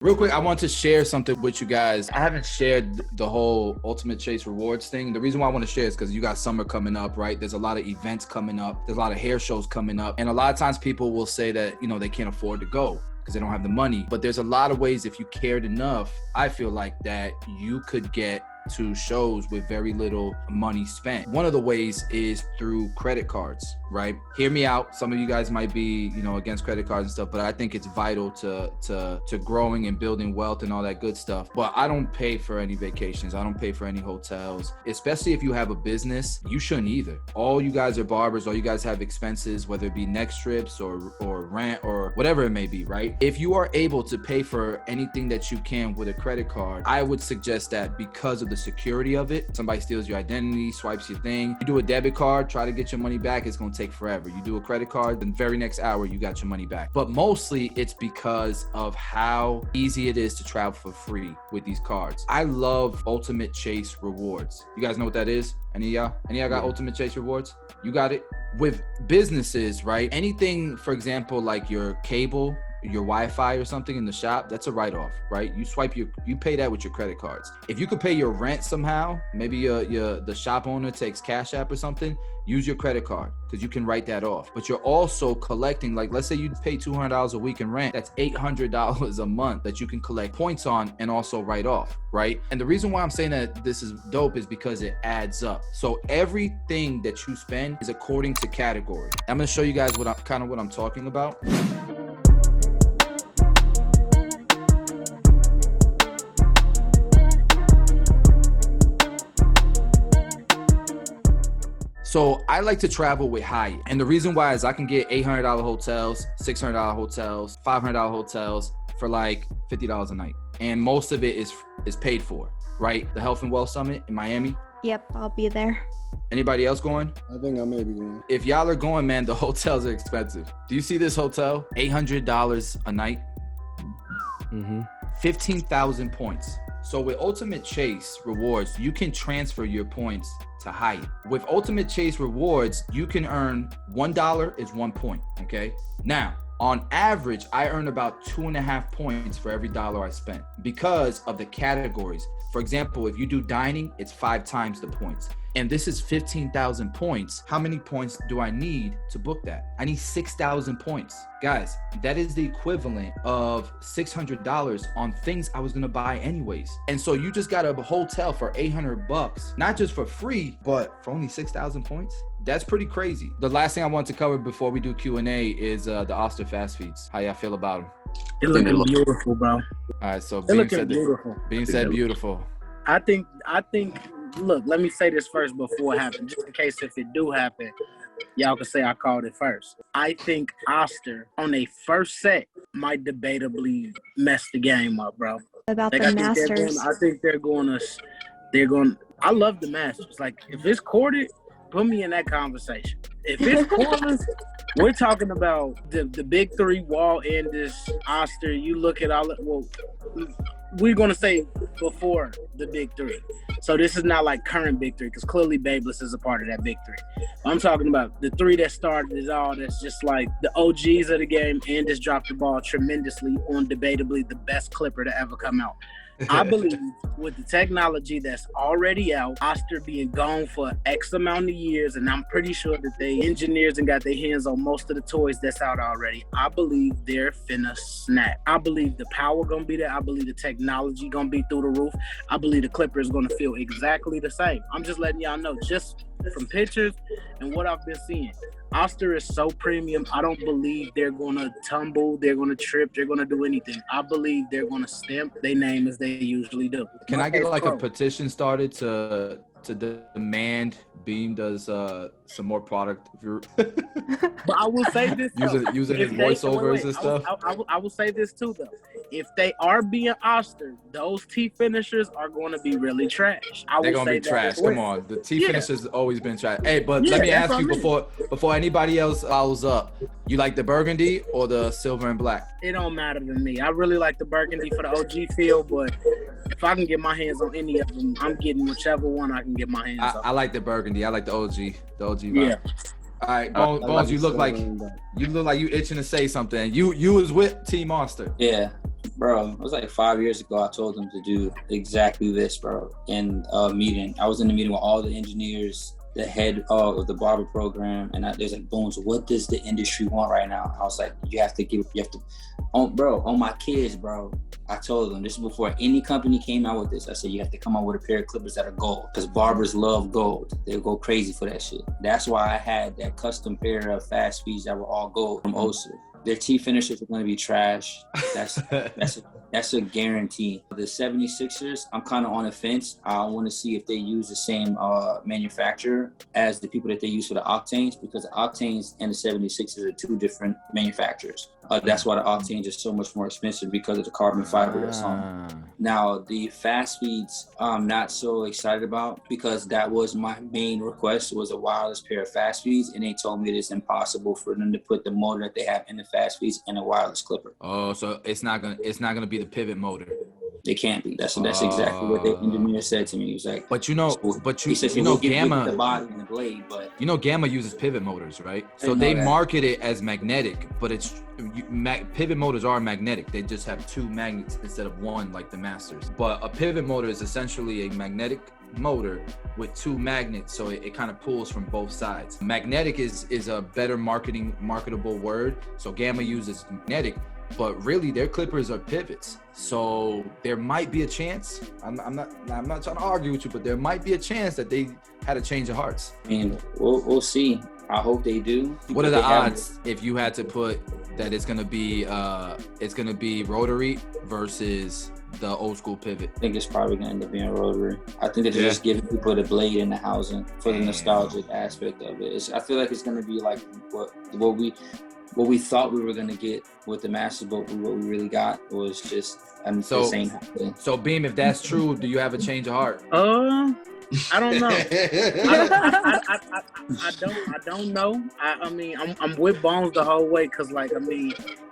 Real quick, I want to share something with you guys. I haven't shared the whole Ultimate Chase Rewards thing. The reason why I want to share is because you got summer coming up, right? There's a lot of events coming up. There's a lot of hair shows coming up. And a lot of times people will say that, they can't afford to go because they don't have the money. But there's a lot of ways, if you cared enough, I feel like that you could get to shows with very little money spent. One of the ways is through credit cards, right? Hear me out. Some of you guys might be, against credit cards and stuff, but I think it's vital to growing and building wealth and all that good stuff. But I don't pay for any vacations. I don't pay for any hotels, especially if you have a business. You shouldn't either. All you guys are barbers, all you guys have expenses, whether it be next trips or rent or whatever it may be, right? If you are able to pay for anything that you can with a credit card, I would suggest that because of the security of it. Somebody steals your identity, swipes your thing. You do a debit card, try to get your money back, it's going to take forever. You do a credit card, then very next hour you got your money back. But mostly it's because of how easy it is to travel for free with these cards. I love Ultimate Chase Rewards. You guys know what that is? Any of y'all got Ultimate Chase Rewards? You got it? With businesses, right? Anything, for example, like your cable, your Wi-Fi or something in the shop, that's a write-off, right? You pay that with your credit cards. If you could pay your rent somehow, maybe the shop owner takes Cash App or something, use your credit card because you can write that off. But you're also collecting, like, let's say you pay $200 a week in rent, that's $800 a month that you can collect points on and also write off, right? And the reason why I'm saying that this is dope is because it adds up. So everything that you spend is according to category. I'm gonna show you guys what I'm talking about. So I like to travel with Hyatt. And the reason why is I can get $800 hotels, $600 hotels, $500 hotels for like $50 a night. And most of it is paid for, right? The Health and Wealth Summit in Miami. Yep, I'll be there. Anybody else going? I think I may be going. If y'all are going, man, the hotels are expensive. Do you see this hotel? $800 a night. 15,000 points. So with Ultimate Chase Rewards, you can transfer your points to Hyatt. With Ultimate Chase Rewards, you can earn $1 is 1 point, okay? Now, on average, I earn about 2.5 points for every dollar I spent because of the categories. For example, if you do dining, it's 5 times the points. And this is 15,000 points. How many points do I need to book that? I need 6,000 points. Guys, that is the equivalent of $600 on things I was gonna buy anyways. And so you just got a hotel for $800, not just for free, but for only 6,000 points. That's pretty crazy. The last thing I want to cover before we do Q&A is the Oster fast feeds. How y'all feel about them? It looking beautiful, bro. All right, so Being said beautiful. I think, look, let me say this first before it happens, just in case if it do happen, y'all can say I called it first. I think Oster on a first set might debatably mess the game up, bro. About the Masters. I think they're going. I love the Masters. Like, if it's corded, put me in that conversation. If it's cordless, we're talking about the big three, Wall, Endis, Oster. You look at all, we're going to say before the big three. So this is not like current big three, because clearly Babeless is a part of that big three. I'm talking about the three that started it all. That's just like the OGs of the game. Endis dropped the ball tremendously on debatably the best clipper to ever come out. I believe with the technology that's already out, Oster being gone for X amount of years, and I'm pretty sure that they engineers and got their hands on most of the toys that's out already. I believe they're finna snap. I believe the power gonna be there. I believe the technology gonna be through the roof. I believe the clipper is gonna feel exactly the same. I'm just letting y'all know, just from pictures and what I've been seeing. Oster is so premium. I don't believe they're going to tumble, they're going to trip, they're going to do anything. I believe they're going to stamp their name as they usually do. Can I get like a petition started to demand Beam does some more product? But I will say this using his voiceovers and stuff. I will say this too though. If they are being Oster, those T finishers are going to be really trash. They're going to be trash. Come on. The T finishers always been trash. Hey, but let me ask you before anybody else follows up, you like the burgundy or the silver and black? It don't matter to me. I really like the burgundy for the OG feel, but if I can get my hands on any of them, I'm getting whichever one I can get my hands on. I like the burgundy. I like the OG vibe. Yeah. All right, Bones, you look like you itching to say something. You was with Team Oster. Yeah. Bro, it was like 5 years ago. I told them to do exactly this, bro. In a meeting, I was in the meeting with all the engineers, the head of the barber program, and there's like, Bones, what does the industry want right now? I was like, on my kids, bro. I told them, this is before any company came out with this. I said, you have to come out with a pair of clippers that are gold, because barbers love gold. They'll go crazy for that shit. That's why I had that custom pair of fast feeds that were all gold from Oster. Their teeth finishes are going to be trash. That's a guarantee. The 76ers, I'm kind of on the fence. I want to see if they use the same manufacturer as the people that they use for the Octanes, because the Octanes and the 76ers are two different manufacturers. That's why the Octanes are so much more expensive, because of the carbon fiber that's on them. Now, the fast feeds, I'm not so excited about, because that was my main request, was a wireless pair of fast feeds, and they told me it is impossible for them to put the motor that they have in the fast feeds in a wireless clipper. Oh, so it's not gonna be the pivot motor. It can't be. That's exactly what the engineer said to me. He was like, he says, Gamma, the body and the blade, but Gamma uses pivot motors, right? So they market it as magnetic, but pivot motors are magnetic. They just have two magnets instead of one, like the Masters. But a pivot motor is essentially a magnetic motor with two magnets, so it kind of pulls from both sides. Magnetic is a better marketable word. So Gamma uses magnetic, but really their clippers are pivots. So there might be a chance. I'm not trying to argue with you, but there might be a chance that they had a change of hearts. I mean, we'll see. I hope they do. What are the odds if you had to put that it's gonna be rotary versus the old school pivot? I think it's probably gonna end up being rotary. I think they're just giving people the blade in the housing for the nostalgic aspect of it. I feel like it's gonna be like what we thought we were gonna get with the Master, but what we really got was just the same thing. So Beam, if that's true, do you have a change of heart? I don't know. I don't know. I mean, I'm with Bones the whole way, because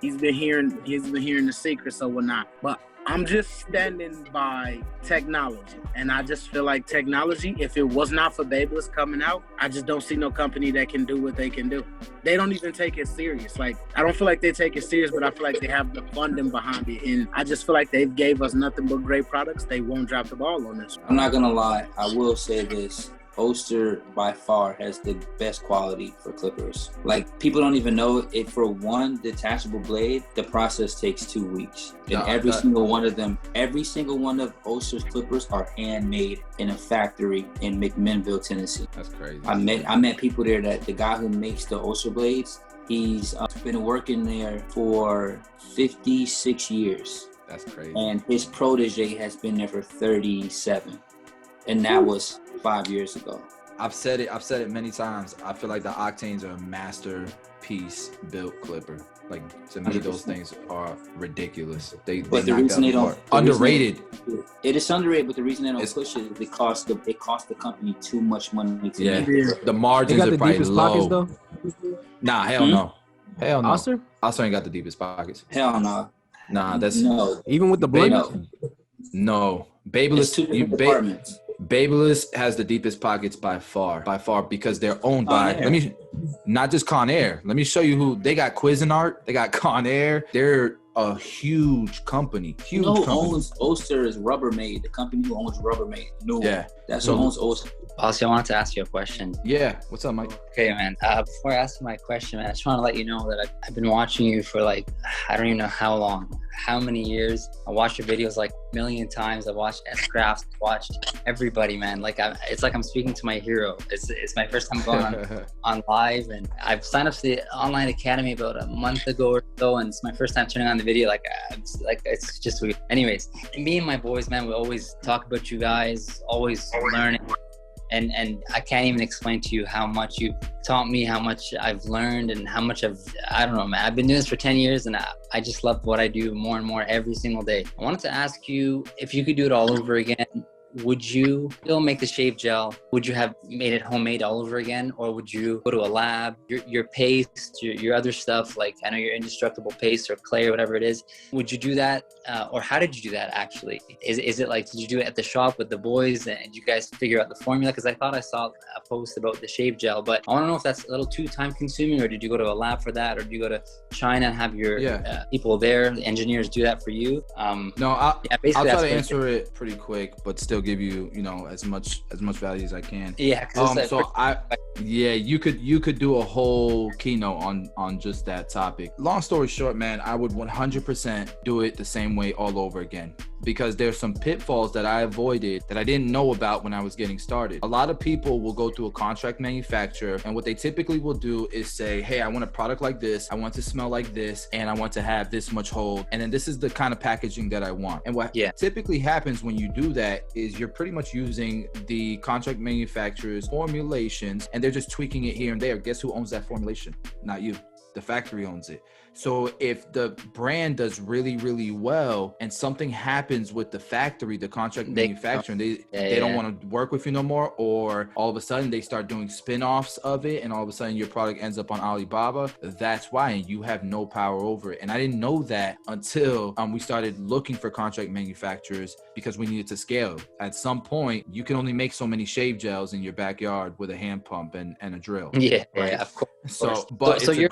he's been hearing the secret, so whatnot. But I'm just standing by technology, and I just feel like technology, if it was not for Babeless coming out, I just don't see no company that can do what they can do. They don't even take it serious. Like, I don't feel like they take it serious, but I feel like they have the funding behind it, and I just feel like they've gave us nothing but great products. They won't drop the ball on this. I'm not gonna lie. I will say this. Oster by far has the best quality for clippers. Like, people don't even know it. For one detachable blade, the process takes 2 weeks. And every single one of Oster's clippers are handmade in a factory in McMinnville, Tennessee. That's crazy. I met people there that the guy who makes the Oster blades, he's been working there for 56 years. That's crazy. And his protege has been there for 37. And that was 5 years ago. I've said it many times. I feel like the Octanes are a masterpiece built clipper. Like, to me, 100%. Those things are ridiculous. But the reason they don't underrated. It is underrated, but the reason they don't push it is it costs the company too much money to make it. The margins are probably low. Though? Nah, hell no. Hell no. Oster ain't got the deepest pockets. Hell no. Nah, that's no. Even with the blade. No. Babeless. Two departments. Babeless has the deepest pockets by far, because they're owned by, not just Conair. Let me show you who they got. Cuisinart, they got Conair. They're a huge company. Owns Oster is Rubbermaid, the company who owns Rubbermaid. No, that's who owns Oster. Bossy, I wanted to ask you a question. Yeah, what's up, Mike? Okay, man. Before I ask my question, man, I just want to let you know that I've been watching you for I don't even know how long, how many years. I watched your videos like a million times. I watched S-Crafts, watched everybody, man. It's like I'm speaking to my hero. It's my first time going on live, and I've signed up to the online academy about a month ago or so, and it's my first time turning on the video. It's just weird. Anyways, me and my boys, man, we always talk about you guys, always learning. And I can't even explain to you how much you've taught me, how much I've learned, and how much I don't know, man. I've been doing this for 10 years, and I just love what I do more and more every single day. I wanted to ask you, if you could do it all over again, would you still make the shave gel? Would you have made it homemade all over again? Or would you go to a lab, your paste, your other stuff, like I know your indestructible paste or clay or whatever it is, would you do that? Or how did you do that actually? Is it like, did you do it at the shop with the boys and you guys figure out the formula? Because I thought I saw a post about the shave gel, but I want to know if that's a little too time consuming, or did you go to a lab for that? Or did you go to China and have your people there, the engineers do that for you? No, I'll try to answer it pretty quick, but still give you, as much value as I can. Yeah. You could do a whole keynote on just that topic. Long story short, man, I would 100% do it the same way all over again, because there's some pitfalls that I avoided that I didn't know about when I was getting started. A lot of people will go through a contract manufacturer, and what they typically will do is say, hey, I want a product like this, I want to smell like this, and I want to have this much hold, and then this is the kind of packaging that I want. And what typically happens when you do that is you're pretty much using the contract manufacturer's formulations, and they're just tweaking it here and there. Guess who owns that formulation? Not you. The factory owns it. So if the brand does really, really well and something happens with the factory, the contract manufacturer, they don't want to work with you no more, or all of a sudden they start doing spin-offs of it and all of a sudden your product ends up on Alibaba, that's why, and you have no power over it. And I didn't know that until we started looking for contract manufacturers, because we needed to scale. At some point, you can only make so many shave gels in your backyard with a hand pump and a drill. Yeah, of course. So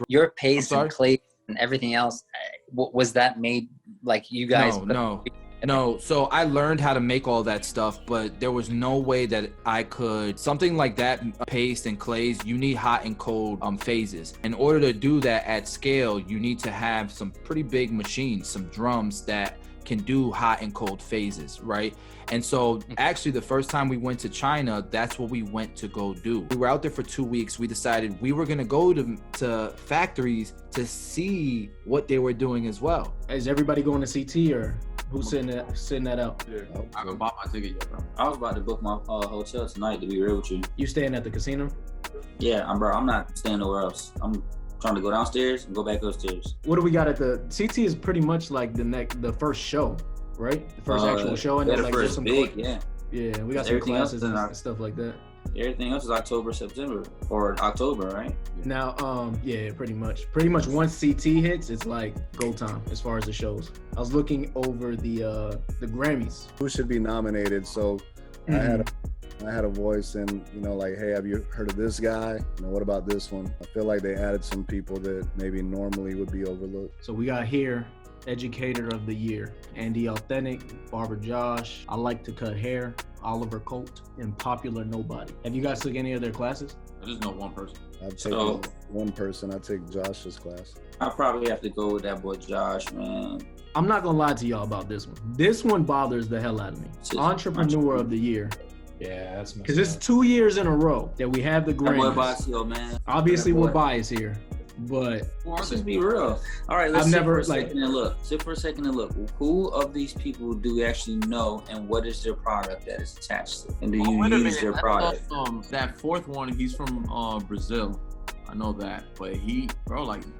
your paste and clay and everything else, was that made like you guys? No. So I learned how to make all that stuff, but there was no way that I could, something like that, paste and clays, you need hot and cold phases. In order to do that at scale, you need to have some pretty big machines, some drums that can do hot and cold phases, right? And so actually the first time we went to China, that's what we went to go do. We were out there for 2 weeks. We decided we were gonna go to factories to see what they were doing as well. Is everybody going to CT, or who's sitting that out? Yeah, I haven't bought my ticket yet, bro. I was about to book my hotel tonight, to be real with you. You staying at the casino? Yeah, I'm not staying nowhere else. I'm trying to go downstairs and go back upstairs. What do we got at the CT? Is pretty much like the first show, right? The first actual show, and then like just some big, yeah, we got some classes and stuff like that. Everything else is October, September, or October, right? Now, pretty much once CT hits, it's like go time as far as the shows. I was looking over the Grammys. Who should be nominated? So I had a voice, and like, hey, have you heard of this guy? What about this one? I feel like they added some people that maybe normally would be overlooked. So we got here Educator of the Year, Andy Authentic, Barber Josh, I Like to Cut Hair, Oliver Colt, and Popular Nobody. Have you guys took any of their classes? I just know one person. I've taken one person. I take Josh's class. I probably have to go with that boy Josh, man. I'm not gonna lie to y'all about this one. This one bothers the hell out of me. Entrepreneur of the Year. Yeah, that's because it's 2 years in a row that we have the Grammys. Boy, man. Obviously, we're biased here, but let's just be real. All right, let's sit for a second and look. Who of these people do we actually know, and what is their product that is attached to? And do you use their product? That fourth one, he's from Brazil. I know that, but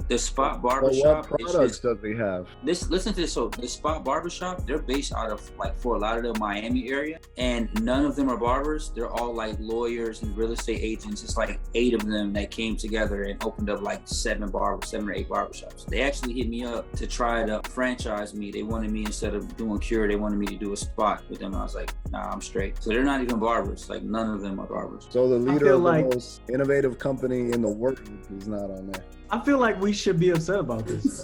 the Spot Barbershop. What products does he have? Listen to this. So the Spot Barbershop, they're based out of Fort Lauderdale, Miami area, and none of them are barbers. They're all like lawyers and real estate agents. It's like 8 of them that came together and opened up like 7 or 8 barbershops. They actually hit me up to try to franchise me. They wanted me, instead of doing Cure, they wanted me to do a spot with them. I was like, nah, I'm straight. So they're not even barbers. Like none of them are barbers. So the leader of the most innovative company in the world is not on there. I feel like we should be upset about this.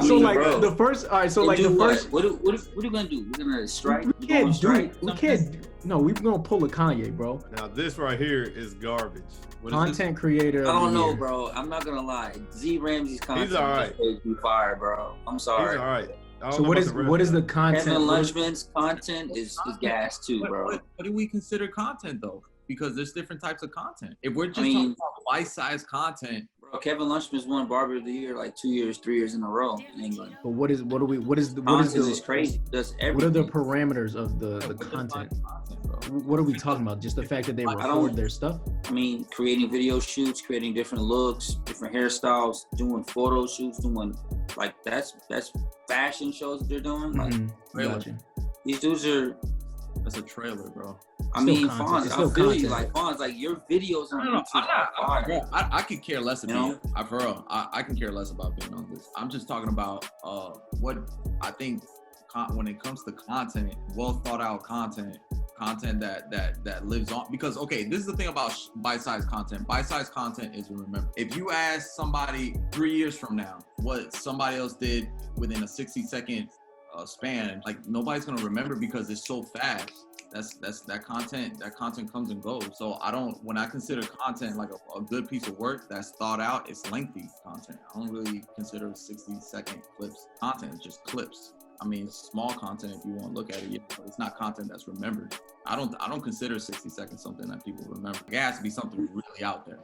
So like the first, all right. So like the first, what are we gonna do? We're gonna strike. We can't. No, we're gonna pull a Kanye, bro. Now this right here is garbage. Content creator. I don't know, bro. I'm not gonna lie. Z Ramsey's content. He's all right. Be fire, bro. I'm sorry. He's all right. So what is the content? Kevin Lunchman's content is gas too, bro. What do we consider content though? Because there's different types of content. If we're just talking about bite-sized content, bro, Kevin Lunchman's won Barber of the Year like 2 years, 3 years in a row in England. But what is the crazy? Does everything. What are the parameters of the content? What are we talking about? Just the fact that they record their stuff? I mean, creating video shoots, creating different looks, different hairstyles, doing photo shoots, doing like that's fashion shows that they're doing. Like, Gotcha. These dudes are That's a trailer, bro. I mean, content. Fonz, It's I still feel you. content. Like, Fonz, like, your videos on No, YouTube I'm not. are fire. I could care less You know? about. For real, I can care less about being on this. I'm just talking about what I think when it comes to content, well thought out content that lives on. Because okay, this is the thing about bite-sized content. Bite-sized content is remember. If you ask somebody 3 years from now what somebody else did within a 60-second span, like nobody's gonna remember because it's so fast. That's that content comes and goes. So when I consider content like a good piece of work that's thought out, it's lengthy content. I don't really consider 60-second clips content. It's just clips. I mean, it's small content if you want to look at it, but it's not content that's remembered. I don't consider 60 seconds something that people remember. It has to be something really out there.